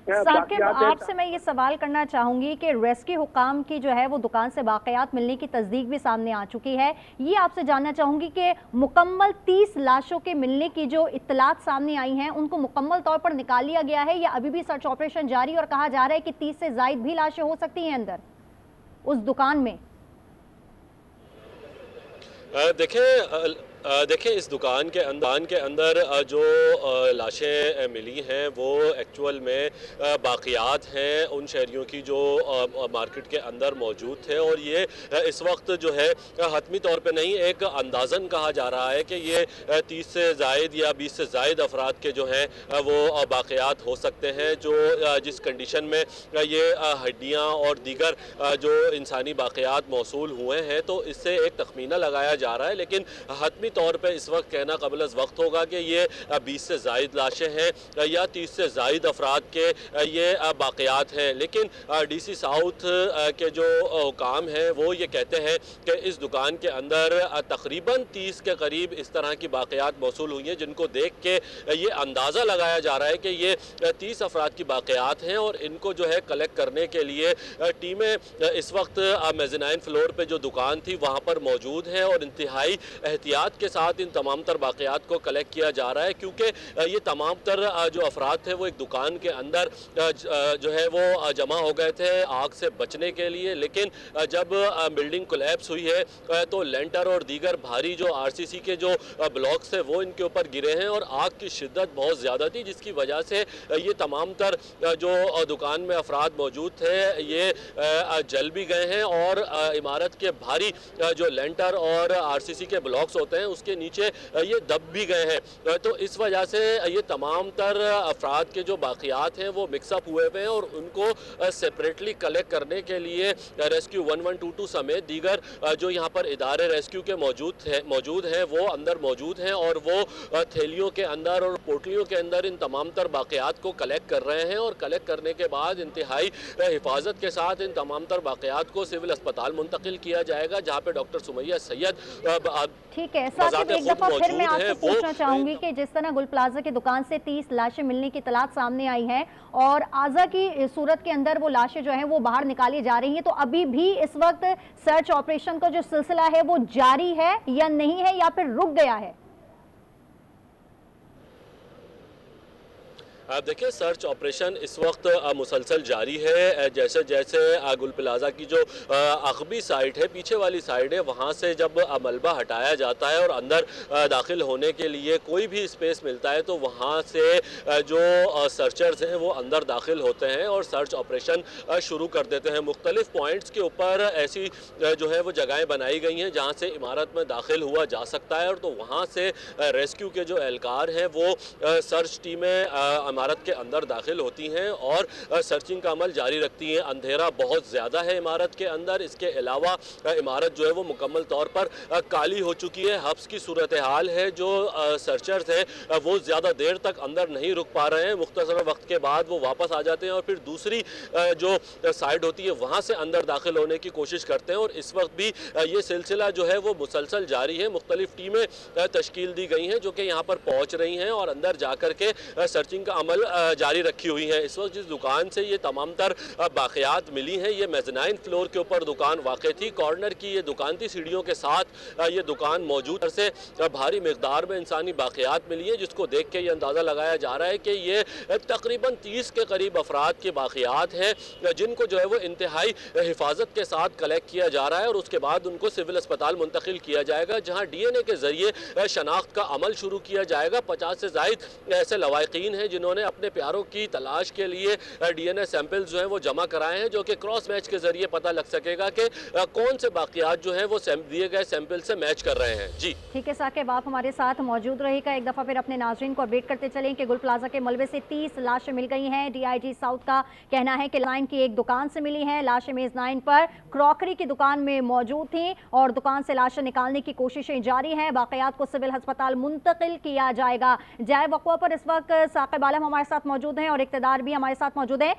साकिब, आपसे मैं ये सवाल करना चाहूंगी कि रेस्क्यू हुकाम की जो है वो दुकान से बाक़ियात मिलने की तस्दीक भी सामने आ चुकी है। ये आपसे जानना चाहूंगी कि मुकम्मल 30 लाशों के मिलने की जो इत्तलात सामने आई हैं उनको मुकम्मल तौर पर निकाल लिया गया है या अभी भी सर्च ऑपरेशन जारी, और कहा जा रहा है कि 30 से ज़ायद भी लाशें हो सकती हैं अंदर उस दुकान में? देखें इस दुकान के अंदर जो लाशें मिली हैं वो एक्चुअल में बाक़ियात हैं उन शहरियों की जो मार्केट के अंदर मौजूद थे, और ये इस वक्त जो है हतमी तौर पे नहीं, एक अंदाज़न कहा जा रहा है कि ये 30 से ज़ायद या 20 से ज़ायद अफराद के जो हैं वो बाक़ियात हो सकते हैं, जो जिस कंडीशन में ये हड्डियाँ और दीगर जो इंसानी बाक़ियात मौसूल हुए हैं, तो इससे एक तखमीना लगाया जा रहा है। लेकिन हतमी तौर पे इस वक्त कहना कबल अज़ वक्त होगा कि ये 20 से ज़ायद लाशें हैं या 30 से ज़ायद अफराद के ये बाक़ियात हैं। लेकिन डीसी साउथ के जो काम हैं वो ये कहते हैं कि इस दुकान के अंदर तकरीबन 30 के करीब इस तरह की बाक़ियात मौसूल हुई हैं, जिनको देख के ये अंदाज़ा लगाया जा रहा है कि ये 30 अफराद की बाक़ियात हैं, और इनको जो है कलेक्ट करने के लिए टीमें इस वक्त मेज़नाइन फ्लोर पे जो दुकान थी वहाँ पर मौजूद हैं, और इंतहाई एहतियात के साथ इन तमाम तर बाक़ियात को कलेक्ट किया जा रहा है, क्योंकि ये तमाम तर जो अफराद थे वो एक दुकान के अंदर जो है वो जमा हो गए थे आग से बचने के लिए। लेकिन जब बिल्डिंग कोलैप्स हुई है तो लेंटर और दीगर भारी जो आरसीसी के जो ब्लॉक्स थे वो इनके ऊपर गिरे हैं, और आग की शिद्दत बहुत ज़्यादा थी, जिसकी वजह से ये तमाम तर जो दुकान में अफराद मौजूद थे ये जल भी गए हैं, और इमारत के भारी जो लेंटर और आरसीसी के ब्लॉक्स होते हैं उसके नीचे ये दब भी गए हैं। तो इस वजह से ये तमाम तर अफराद के जो बाक़ियात हैं वो मिक्सअप हुए हुए हैं, और उनको सेपरेटली कलेक्ट करने के लिए रेस्क्यू 1122 समेत दीगर जो यहाँ पर इदारे रेस्क्यू के मौजूद हैं वो अंदर मौजूद हैं, और वो थैलियों के अंदर और पोटलियों के अंदर इन तमाम तर बाक़ियात को कलेक्ट कर रहे हैं, और कलेक्ट करने के बाद इंतहाई हिफाजत के साथ इन तमाम तर बाक़ियात को सिविल अस्पताल मुंतकिल किया जाएगा, जहाँ पे डॉक्टर सुमैया सैयद ठीक है। साकिब, एक दफ़ा फिर मैं आपसे पूछना चाहूंगी कि जिस तरह गुल प्लाजा की दुकान से 30 लाशें मिलने की इत्तलात सामने आई हैं और आज़ा की सूरत के अंदर वो लाशें जो हैं वो बाहर निकाली जा रही हैं, तो अभी भी इस वक्त सर्च ऑपरेशन का जो सिलसिला है वो जारी है या नहीं है, या फिर रुक गया है? आप देखिए सर्च ऑपरेशन इस वक्त मुसलसल जारी है। जैसे जैसे गुल प्लाजा की जो अगबी साइड है, पीछे वाली साइड है, वहाँ से जब मलबा हटाया जाता है और अंदर दाखिल होने के लिए कोई भी स्पेस मिलता है, तो वहाँ से जो सर्चर्स हैं वो अंदर दाखिल होते हैं और सर्च ऑपरेशन शुरू कर देते हैं। मुख्तलिफ पॉइंट्स के ऊपर ऐसी जो है वो जगहें बनाई गई हैं जहाँ से इमारत में दाखिल हुआ जा सकता है, और तो वहाँ से रेस्क्यू के जो एहलकार हैं वो सर्च टीमें इमारत के अंदर दाखिल होती हैं और सर्चिंग का अमल जारी रखती हैं। अंधेरा बहुत ज़्यादा है इमारत के अंदर, इसके अलावा इमारत जो है वो मुकम्मल तौर पर काली हो चुकी है। हब्स की सूरत हाल है, जो सर्चर्स हैं वो ज़्यादा देर तक अंदर नहीं रुक पा रहे हैं, मुख्तसर वक्त के बाद वो वापस आ जाते हैं और फिर दूसरी जो साइड होती है वहाँ से अंदर दाखिल होने की कोशिश करते हैं। और इस वक्त भी ये सिलसिला जो है वो मुसलसल जारी है। मुख्तलिफ टीमें तश्कील दी गई हैं जो कि यहाँ पर पहुँच रही हैं और अंदर जा कर के सर्चिंग का अमल जारी रखी हुई है। इस वक्त जिस दुकान से ये तमाम तर बाक़ियात मिली हैं, ये मेज़नाइन फ्लोर के ऊपर दुकान वाक़ई थी, कॉर्नर की ये दुकान थी, सीढ़ियों के साथ ये दुकान मौजूद से भारी मिक़दार में इंसानी बाक़ियात मिली है, जिसको देख के ये अंदाज़ा लगाया जा रहा है कि ये तकरीबन 30 के करीब अफराद के बाक़ियात हैं, जिनको जो है वो इंतहाई हिफाजत के साथ कलेक्ट किया जा रहा है और उसके बाद उनको सिविल अस्पताल मुंतकिल किया जाएगा, जहाँ DNA के ज़रिए शनाख्त का अमल शुरू किया जाएगा। 50 से ज़ायद ऐसे लवाकिन हैं जिन्होंने अपने प्यारों की तलाश के लिए DNA सैंपल्स जो हैं वो जमा कराए हैं, जो कि क्रॉस मैच के ज़रिए पता लग सकेगा कि कौन से बाक़ियात जो हैं वो दिए गए सैंपल से मैच कर रहे हैं। जी ठीक है साकिब, आप हमारे साथ मौजूद रहेगा। एक दफ़ा फिर अपने नाज़रीन को अपडेट करते चलें कि गुल प्लाजा के मलबे से 30 लाशें मिल गई हैं। DIG साउथ का कहना है कि लाइन की एक दुकान से मिली हैं। लाशें मेज़नाइन पर क्रॉकरी की दुकान में मौजूद थीं और दुकान से लाशें निकालने की कोशिशें जारी हैं। बाक़ियात को सिविल अस्पताल मुंतकिल किया जाएगा। जाए वक़्वा पर इस वक्त साकिब आलम हमारे साथ मौजूद हैं और इक़्तिदार भी हमारे साथ मौजूद है।